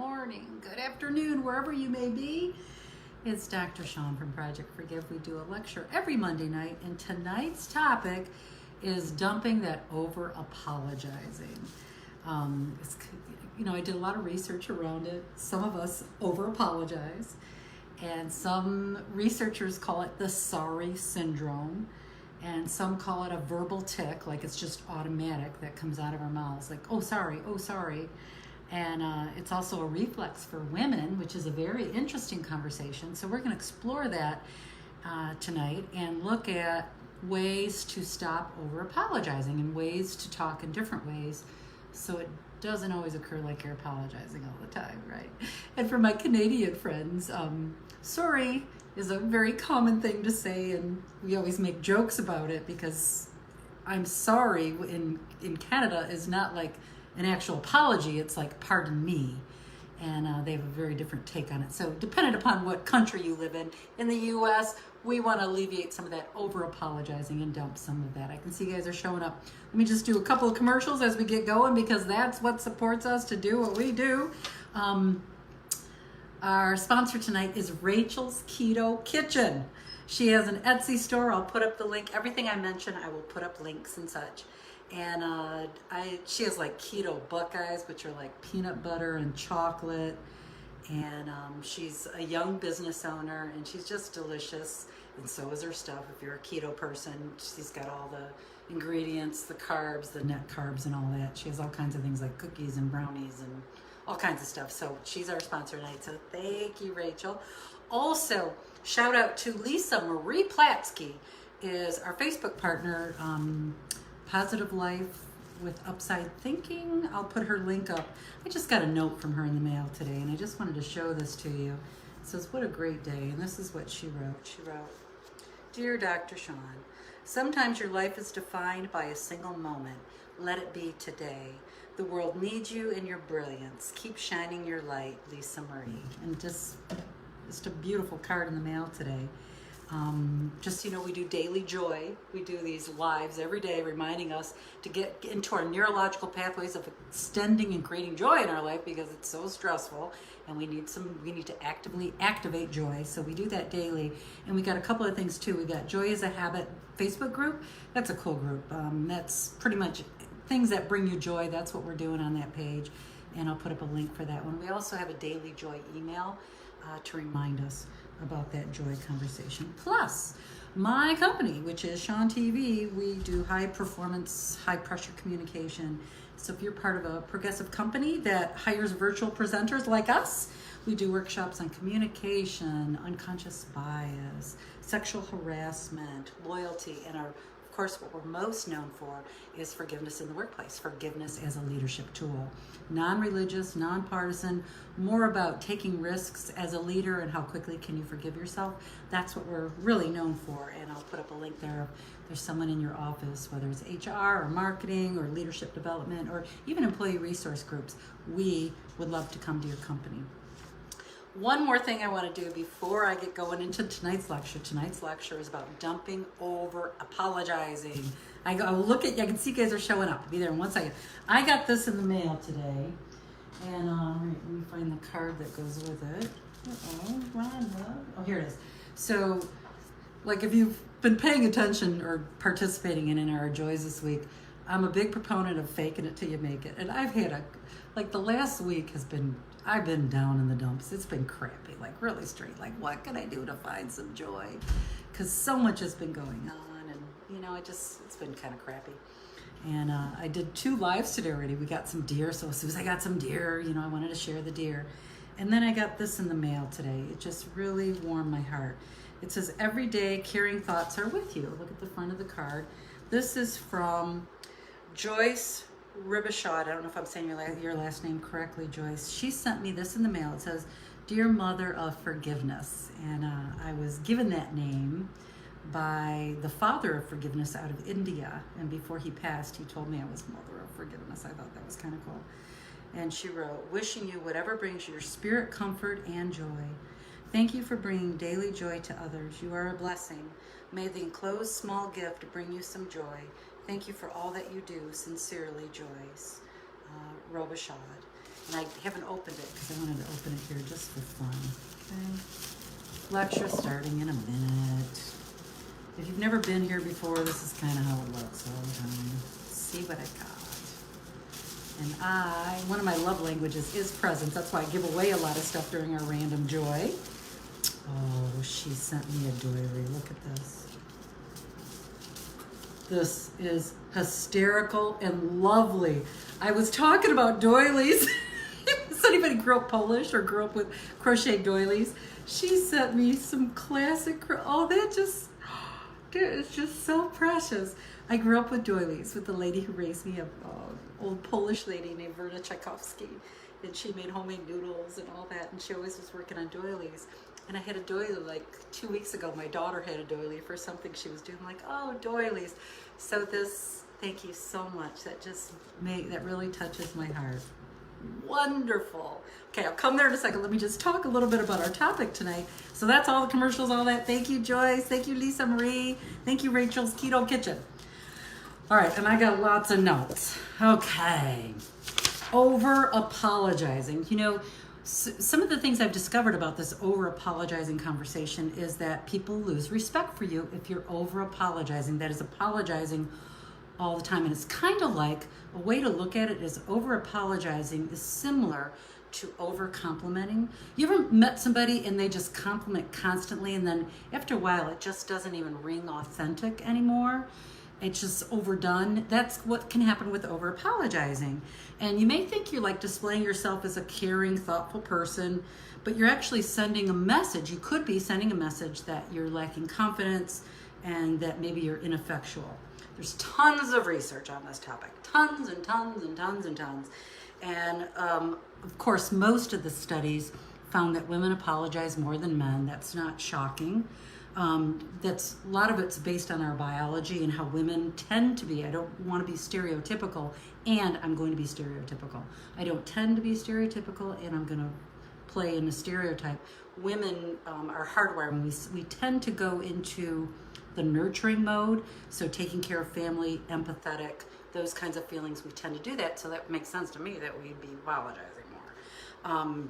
morning, good afternoon, wherever you may be. It's Dr. Shawne from Project Forgive. We do a lecture every Monday night, and tonight's topic is dumping that over apologizing. I did a lot of research around it. Some of us over apologize, and some researchers call it the sorry syndrome, and some call it a verbal tick, like it's just automatic that comes out of our mouths, like, oh, sorry, oh, sorry. And it's also a reflex for women, which is a very interesting conversation. So we're going to explore that tonight and look at ways to stop over apologizing and ways to talk in different ways so it doesn't always occur like you're apologizing all the time, right? And for my Canadian friends, sorry is a very common thing to say, and we always make jokes about it because I'm sorry in Canada is not like an actual apology, it's like pardon me, and they have a very different take on it. So depending upon what country you live in the US, we want to alleviate some of that over apologizing and dump some of that. I can see you guys are showing up. Let me just do a couple of commercials as we get going because that's what supports us to do what we do. Our sponsor tonight is Rachel's Keto Kitchen. She has an Etsy store. I'll put up the link. Everything I mention, I will put up links and such. And she has like keto buckeyes, which are like peanut butter and chocolate. And she's a young business owner, and she's just delicious. And so is her stuff. If you're a keto person, she's got all the ingredients, the carbs, the net carbs, and all that. She has all kinds of things like cookies and brownies and all kinds of stuff. So she's our sponsor tonight. So thank you, Rachel. Also, shout out to Lisa Marie Platsky, is our Facebook partner. Positive Life with Upside Thinking. I'll put her link up. I just got a note from her in the mail today, and I just wanted to show this to you. It says, what a great day. And this is what she wrote. She wrote, Dear Dr. Shawne, sometimes your life is defined by a single moment. Let it be today. The world needs you and your brilliance. Keep shining your light, Lisa Marie. And just a beautiful card in the mail today. We do daily joy. We do these lives every day reminding us to get into our neurological pathways of extending and creating joy in our life because it's so stressful, and we need to actively activate joy. So we do that daily. And we got a couple of things too. We got Joy is a Habit Facebook group. That's a cool group. That's pretty much things that bring you joy. That's what we're doing on that page. And I'll put up a link for that one. We also have a daily joy email to remind us about that joy conversation. Plus, my company, which is Shawne TV, we do high performance, high pressure communication. So if you're part of a progressive company that hires virtual presenters like us, we do workshops on communication, unconscious bias, sexual harassment, loyalty, and of course, what we're most known for is forgiveness in the workplace, forgiveness as a leadership tool. Non-religious, non-partisan, more about taking risks as a leader and how quickly can you forgive yourself. That's what we're really known for, and I'll put up a link there. If there's someone in your office, whether it's HR or marketing or leadership development or even employee resource groups, we would love to come to your company. One more thing I want to do before I get going into tonight's lecture. Tonight's lecture is about dumping over apologizing. I can see you guys are showing up. I'll be there in 1 second. I got this in the mail today. And let me find the card that goes with it. Oh, here it is. So, like if you've been paying attention or participating in our joys this week, I'm a big proponent of faking it till you make it. And I've had the last week I've been down in the dumps. It's been crappy, like really straight. Like, what can I do to find some joy? Because so much has been going on, and it's been kind of crappy. And I did 2 lives today already. We got some deer, so as soon as I got some deer, I wanted to share the deer. And then I got this in the mail today. It just really warmed my heart. It says, every day caring thoughts are with you. Look at the front of the card. This is from Joyce Ribashad. I don't know if I'm saying your last name correctly, Joyce. She sent me this in the mail. It says, Dear Mother of Forgiveness. And I was given that name by the father of forgiveness out of India. And before he passed, he told me I was Mother of Forgiveness. I thought that was kind of cool. And she wrote, wishing you whatever brings your spirit comfort and joy. Thank you for bringing daily joy to others. You are a blessing. May the enclosed small gift bring you some joy. Thank you for all that you do. Sincerely, Joyce Robichaud. And I haven't opened it because I wanted to open it here just for fun. Okay. Lecture starting in a minute. If you've never been here before, this is kind of how it looks all the time. Let's see what I got. And one of my love languages is presents. That's why I give away a lot of stuff during our random joy. Oh, she sent me a doily. Look at this. This is hysterical and lovely. I was talking about doilies. Does anybody grew up Polish or grew up with crochet doilies? She sent me some classic, that just, dude, it's just so precious. I grew up with doilies with the lady who raised me, an old Polish lady named Verna Tchaikovsky, and she made homemade noodles and all that, and she always was working on doilies. And I had a doily like 2 weeks ago. My daughter had a doily for something she was doing. I'm like, oh, doilies. So this, thank you so much. That really touches my heart. Wonderful. Okay, I'll come there in a second. Let me just talk a little bit about our topic tonight. So that's all the commercials, all that. Thank you, Joyce. Thank you, Lisa Marie. Thank you, Rachel's Keto Kitchen. All right, and I got lots of notes. Okay. Over apologizing. You know, some of the things I've discovered about this over apologizing conversation is that people lose respect for you if you're over apologizing. That is apologizing all the time. And it's kind of like a way to look at it is over apologizing is similar to over complimenting. You ever met somebody and they just compliment constantly, and then after a while it just doesn't even ring authentic anymore? It's just overdone. That's what can happen with over apologizing. And you may think you're like displaying yourself as a caring, thoughtful person, but you're actually sending a message. You could be sending a message that you're lacking confidence and that maybe you're ineffectual. There's tons of research on this topic, tons and tons and tons and tons. And of course, most of the studies found that women apologize more than men. That's not shocking. That's a lot of it's based on our biology and how women tend to be. I don't want to be stereotypical, and I'm going to be stereotypical. I don't tend to be stereotypical, and I'm going to play in a stereotype. Women are hardwired. We tend to go into the nurturing mode, so taking care of family, empathetic, those kinds of feelings. We tend to do that, so that makes sense to me that we'd be apologizing more.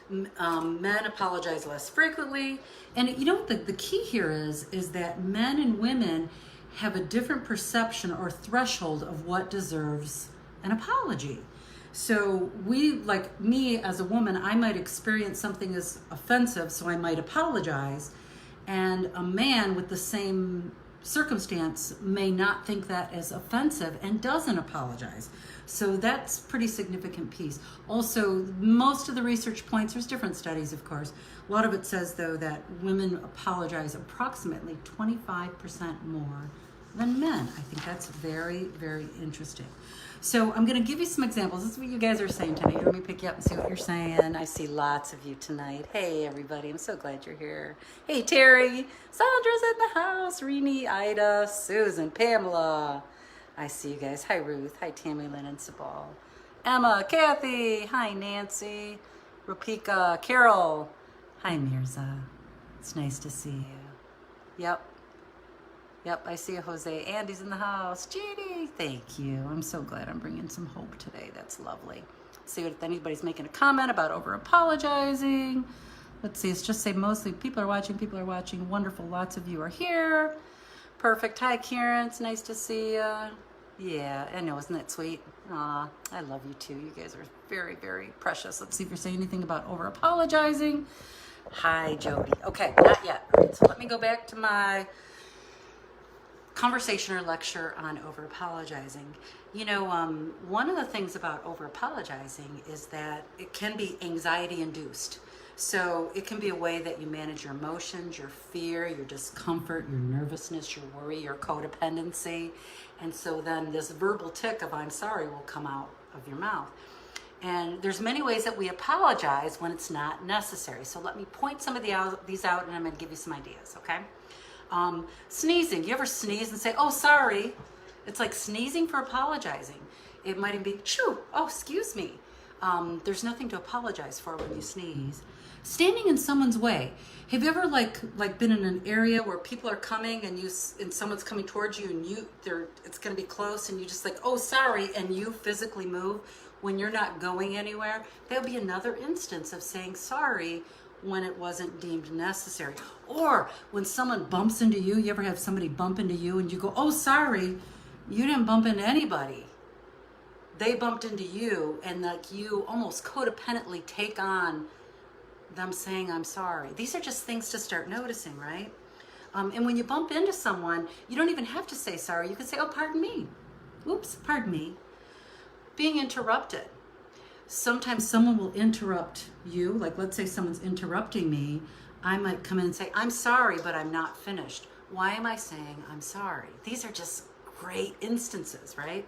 Men apologize less frequently, and you know what the key here is that men and women have a different perception or threshold of what deserves an apology. So like me as a woman, I might experience something as offensive, so I might apologize, and a man with the same circumstance may not think that as offensive and doesn't apologize. So that's pretty significant piece. Also, most of the research points, there's different studies, of course. A lot of it says, though, that women apologize approximately 25% more than men. I think that's very, very interesting. So I'm going to give you some examples. This is what you guys are saying tonight. Let me pick you up and see what you're saying. I see lots of you tonight. Hey, everybody. I'm so glad you're here. Hey, Terry. Sandra's in the house. Rini, Ida, Susan, Pamela. I see you guys. Hi, Ruth. Hi, Tammy, Lynn, and Sabal. Emma, Kathy. Hi, Nancy. Rupika, Carol. Hi, Mirza. It's nice to see you. Yep, I see you, Jose. Andy's in the house. Jeannie, thank you. I'm so glad I'm bringing some hope today. That's lovely. Let's see if anybody's making a comment about over apologizing. Let's see, it's just say mostly people are watching. Wonderful, lots of you are here. Perfect. Hi, Karen. It's nice to see you. Yeah, I know. Isn't that sweet? Aw, I love you too. You guys are very, very precious. Let's see if you're saying anything about over apologizing. Hi, Jody. Okay, not yet. All right, so let me go back to my conversation or lecture on over apologizing. You know, one of the things about over apologizing is that it can be anxiety induced. So it can be a way that you manage your emotions, your fear, your discomfort, your nervousness, your worry, your codependency. And so then this verbal tick of I'm sorry will come out of your mouth. And there's many ways that we apologize when it's not necessary. So let me point some of these out, and I'm going to give you some ideas, okay? Sneezing. You ever sneeze and say, oh, sorry? It's like sneezing for apologizing. It might even be, shoo, oh, excuse me. There's nothing to apologize for when you sneeze. Standing in someone's way. Have you ever like been in an area where people are coming and someone's coming towards you and it's going to be close and you just like, oh, sorry, and you physically move? when you're not going anywhere, there'll be another instance of saying sorry when it wasn't deemed necessary. Or when someone bumps into you, you ever have somebody bump into you and you go, oh, sorry, you didn't bump into anybody. They bumped into you, and like you almost codependently take on them saying, I'm sorry. These are just things to start noticing, right? And when you bump into someone, you don't even have to say sorry. You can say, oh, pardon me. Oops, pardon me. Being interrupted. Sometimes someone will interrupt you. Like, let's say someone's interrupting me. I might come in and say, I'm sorry, but I'm not finished. Why am I saying I'm sorry? These are just great instances, right?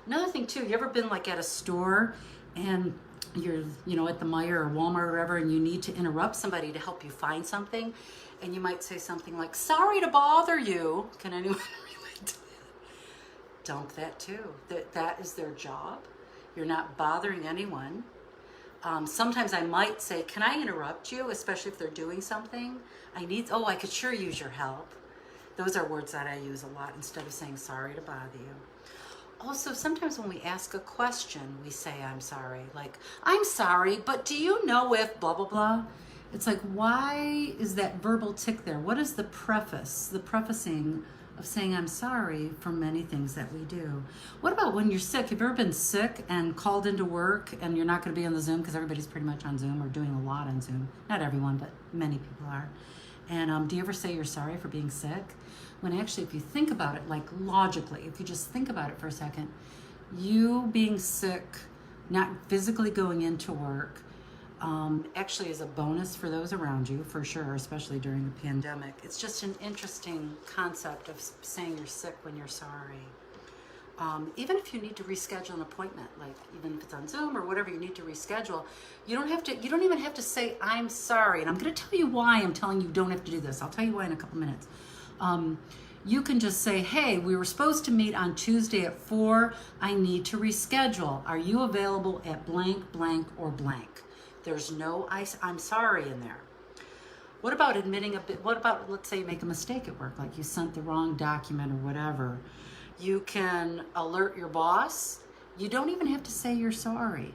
Another thing too, you ever been like at a store and you're, at the Meijer or Walmart or wherever, and you need to interrupt somebody to help you find something, and you might say something like, sorry to bother you. Can anyone relate to that? Dump that too. That is their job. You're not bothering anyone. Sometimes I might say, can I interrupt you? Especially if they're doing something. I could sure use your help. Those are words that I use a lot instead of saying sorry to bother you. Also, sometimes when we ask a question, we say, I'm sorry. Like, I'm sorry, but do you know if blah, blah, blah? It's like, why is that verbal tick there? What is the prefacing of saying I'm sorry for many things that we do? What about when you're sick? Have you ever been sick and called into work and you're not going to be on the Zoom because everybody's pretty much on Zoom or doing a lot on Zoom? Not everyone, but many people are. And do you ever say you're sorry for being sick? When actually, if you think about it, like logically, if you just think about it for a second, you being sick, not physically going into work, actually is a bonus for those around you, for sure, especially during the pandemic. It's just an interesting concept of saying you're sick when you're sorry. Even if you need to reschedule an appointment, like even if it's on Zoom or whatever, you need to reschedule, you don't even have to say, I'm sorry. And I'm going to tell you why I'm telling you don't have to do this. I'll tell you why in a couple minutes. You can just say, hey, we were supposed to meet on Tuesday at 4. I need to reschedule. Are you available at blank, blank, or blank? There's no I'm sorry in there. What about let's say you make a mistake at work, like you sent the wrong document or whatever. You can alert your boss. You don't even have to say you're sorry.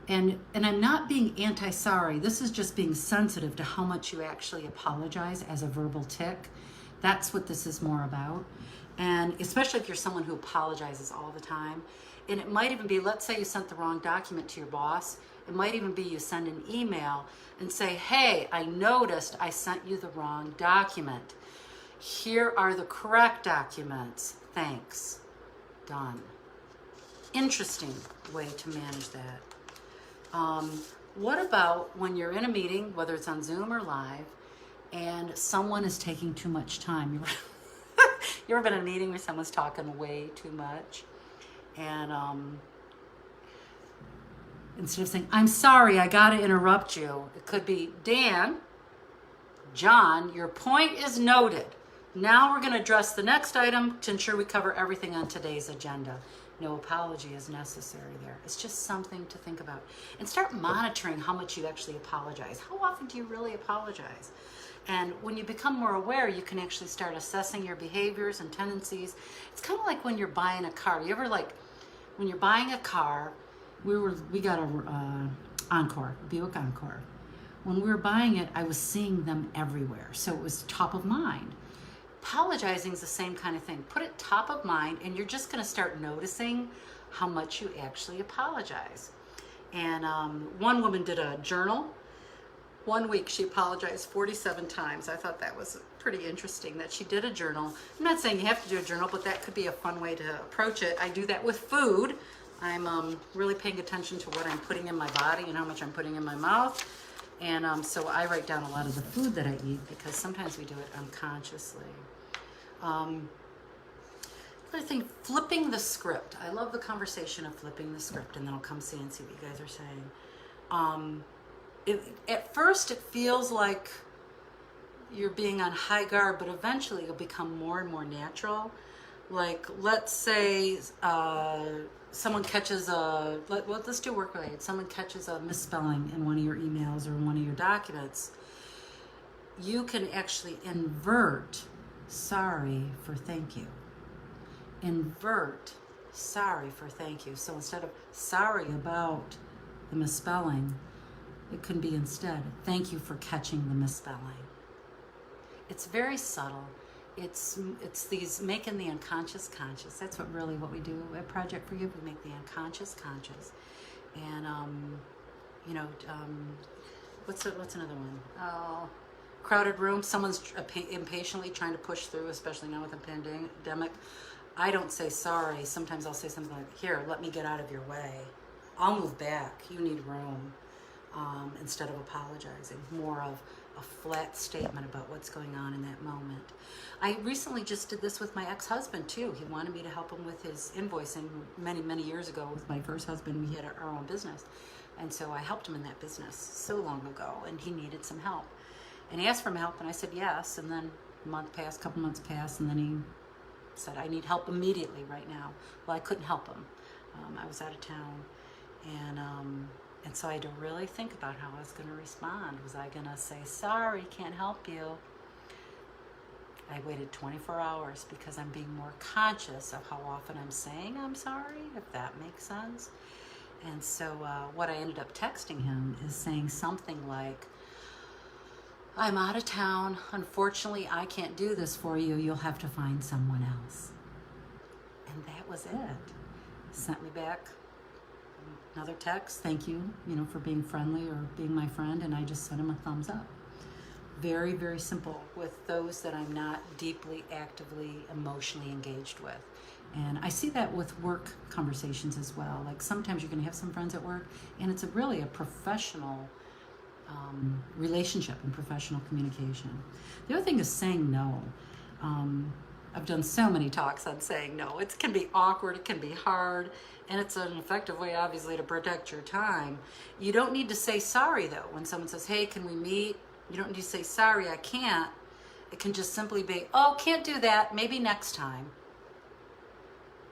And I'm not being anti-sorry. This is just being sensitive to how much you actually apologize as a verbal tick. That's what this is more about. And especially if you're someone who apologizes all the time. And it might even be, let's say you sent the wrong document to your boss. It might even be you send an email and say, hey, I noticed I sent you the wrong document. Here are the correct documents. Thanks. Done. Interesting way to manage that. What about when you're in a meeting, whether it's on Zoom or live, and someone is taking too much time? You ever been in a meeting where someone's talking way too much? And instead of saying, I'm sorry, I got to interrupt you, it could be, Dan, John, your point is noted. Now we're going to address the next item to ensure we cover everything on today's agenda. No apology is necessary there. It's just something to think about. And start monitoring how much you actually apologize. How often do you really apologize? And when you become more aware, you can actually start assessing your behaviors and tendencies. It's kind of like when you're buying a car. You ever when you're buying a car, we got a Encore, Buick Encore. When we were buying it, I was seeing them everywhere. So it was top of mind. Apologizing is the same kind of thing. Put it top of mind, and you're just going to start noticing how much you actually apologize. And one woman did a journal. 1 week she apologized 47 times. I thought that was pretty interesting that she did a journal. I'm not saying you have to do a journal, but that could be a fun way to approach it. I do that with food. I'm really paying attention to what I'm putting in my body and how much I'm putting in my mouth. And so I write down a lot of the food that I eat because sometimes we do it unconsciously. Another thing, flipping the script. I love the conversation of flipping the script, and then I'll come see and see what you guys are saying. At first, it feels like you're being on high guard, but eventually it'll become more and more natural. Like, let's say someone catches let's do work related. Someone catches a misspelling in one of your emails or one of your documents. You can actually invert sorry for thank you. Invert sorry for thank you. So instead of sorry about the misspelling, it can be instead, thank you for catching the misspelling. It's very subtle. It's these making the unconscious conscious. That's what we do at Project Forgive. We make the unconscious conscious. And what's another one? Crowded room. Someone's impatiently trying to push through, especially now with the pandemic. I don't say sorry. Sometimes I'll say something like, here, let me get out of your way. I'll move back. You need room. Instead of apologizing. More of a flat statement about what's going on in that moment. I recently just did this with my ex-husband too. He wanted me to help him with his invoicing many years ago. With my first husband, we had our own business. And so I helped him in that business so long ago, and he needed some help. And he asked for my help, and I said yes. And then a couple months passed, and then he said, I need help immediately right now. Well, I couldn't help him. I was out of town. And so I had to really think about how I was going to respond. Was I going to say, sorry, can't help you? I waited 24 hours because I'm being more conscious of how often I'm saying I'm sorry, if that makes sense. And so what I ended up texting him is saying something like, I'm out of town. Unfortunately, I can't do this for you. You'll have to find someone else. And that was it. Sent me back another text, thank you, for being friendly or being my friend, and I just sent him a thumbs up. Very, very simple with those that I'm not deeply, actively, emotionally engaged with. And I see that with work conversations as well. Like sometimes you're going to have some friends at work, and it's really a professional relationship and professional communication. The other thing is saying no. I've done so many talks on saying no. It can be awkward, it can be hard, and it's an effective way, obviously, to protect your time. You don't need to say sorry, though. When someone says, hey, can we meet? You don't need to say, sorry, I can't. It can just simply be, oh, can't do that, maybe next time.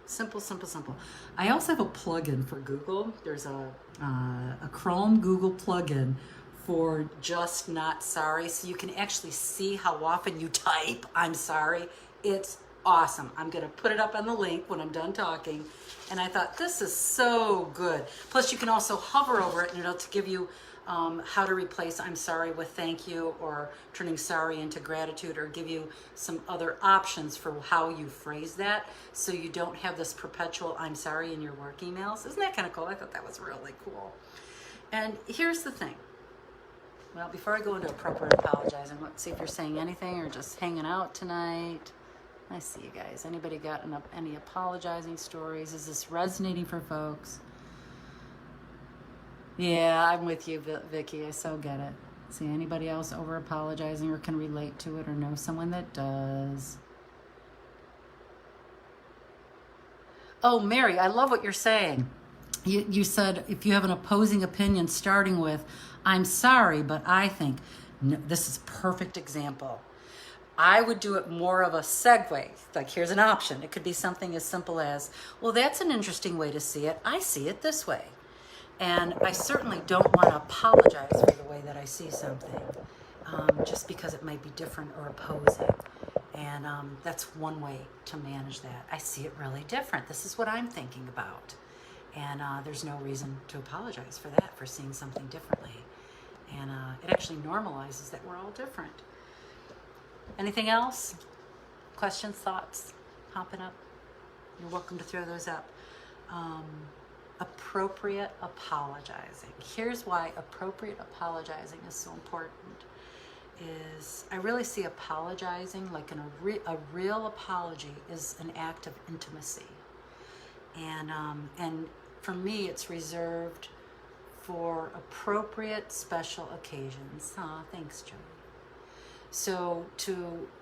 Simple, simple, simple. I also have a plugin for Google. There's a Chrome Google plugin for just not sorry. So you can actually see how often you type, I'm sorry. It's awesome. I'm going to put it up on the link when I'm done talking. And I thought, this is so good. Plus, you can also hover over it and it'll give you how to replace I'm sorry with thank you, or turning sorry into gratitude, or give you some other options for how you phrase that so you don't have this perpetual I'm sorry in your work emails. Isn't that kind of cool? I thought that was really cool. And here's the thing. Well, before I go into appropriate apologizing, let's see if you're saying anything or just hanging out tonight. I see you guys. Anybody got any apologizing stories? Is this resonating for folks? Yeah, I'm with you, Vicky. I so get it. See anybody else over apologizing or can relate to it or know someone that does? Oh, Mary, I love what you're saying. You said if you have an opposing opinion starting with, I'm sorry, but I think, no, this is a perfect example. I would do it more of a segue. Like, here's an option. It could be something as simple as, well, that's an interesting way to see it. I see it this way. And I certainly don't want to apologize for the way that I see something, just because it might be different or opposing. And that's one way to manage that. I see it really different. This is what I'm thinking about. And there's no reason to apologize for that, for seeing something differently. And it actually normalizes that we're all different. Anything else? Questions, thoughts popping up? You're welcome to throw those up. Appropriate apologizing. Here's why appropriate apologizing is so important. Is I really see apologizing like a real apology is an act of intimacy. And for me, it's reserved for appropriate special occasions. Oh, thanks, Joey. So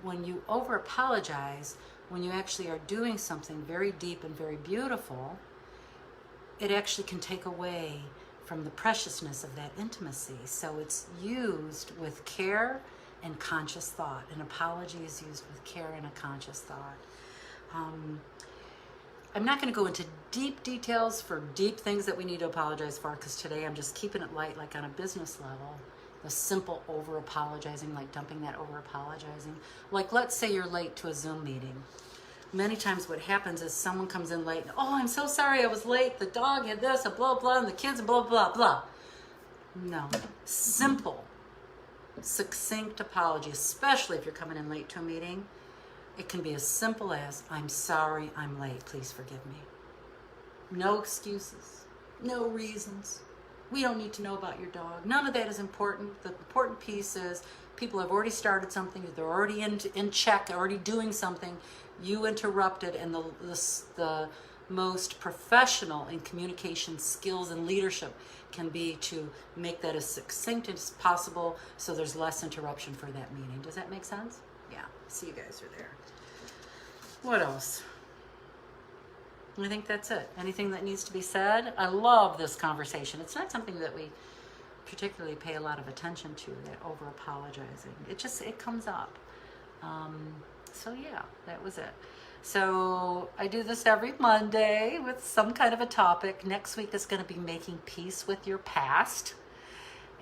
when you over apologize, when you actually are doing something very deep and very beautiful, it actually can take away from the preciousness of that intimacy. So it's used with care and conscious thought. An apology is used with care and a conscious thought. I'm not going to go into deep details for deep things that we need to apologize for, because today I'm just keeping it light, like on a business level. The simple over apologizing, like dumping that over apologizing. Like, let's say you're late to a Zoom meeting. many times what happens is someone comes in late, oh, I'm so sorry I was late, the dog had this, a blah, blah, and the kids, blah, blah, blah. No, simple, succinct apology, especially if you're coming in late to a meeting. It can be as simple as, I'm sorry I'm late, please forgive me. No excuses, no reasons. We don't need to know about your dog. None of that is important. The important piece is people have already started something, they're already in check, already doing something. You interrupted, and the most professional in communication skills and leadership can be to make that as succinct as possible so there's less interruption for that meeting. Does that make sense? Yeah, see you guys are there. What else? I think that's it. Anything that needs to be said? I love this conversation. It's not something that we particularly pay a lot of attention to, that over apologizing. It comes up. So yeah, that was it. So I do this every Monday with some kind of a topic. Next week is going to be making peace with your past.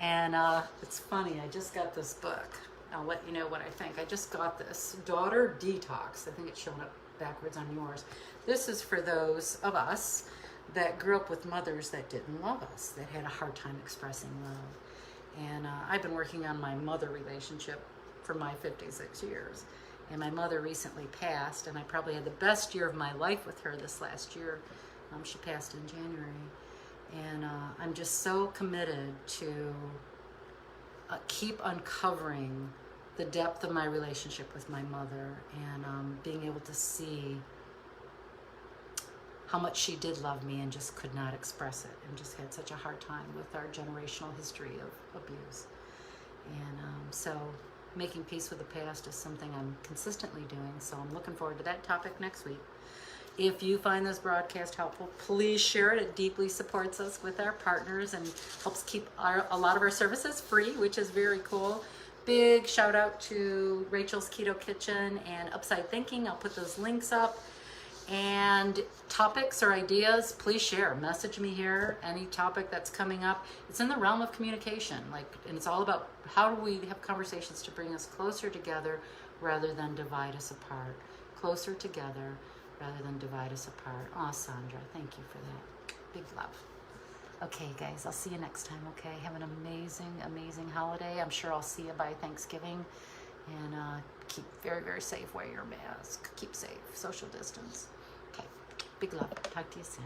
And it's funny, I just got this book. I'll let you know what I think. I just got this, Daughter Detox. I think it's showing up backwards on yours. This is for those of us that grew up with mothers that didn't love us, that had a hard time expressing love. And I've been working on my mother relationship for my 56 years. And my mother recently passed, and I probably had the best year of my life with her this last year. She passed in January. And I'm just so committed to keep uncovering the depth of my relationship with my mother, and being able to see how much she did love me and just could not express it, and just had such a hard time with our generational history of abuse. And so making peace with the past is something I'm consistently doing, so I'm looking forward to that topic next week. If you find this broadcast helpful, please share it. It deeply supports us with our partners and helps keep a lot of our services free, which is very cool. Big shout out to Rachel's Keto Kitchen and Upside Thinking. I'll put those links up. And topics or ideas, please share. Message me here, any topic that's coming up. It's in the realm of communication, and it's all about how do we have conversations to bring us closer together rather than divide us apart. Closer together rather than divide us apart. Aw, Sandra, thank you for that. Big love. Okay, guys, I'll see you next time, okay? Have an amazing, amazing holiday. I'm sure I'll see you by Thanksgiving. And keep very, very safe. Wear your mask. Keep safe. Social distance. Okay, big love. Talk to you soon.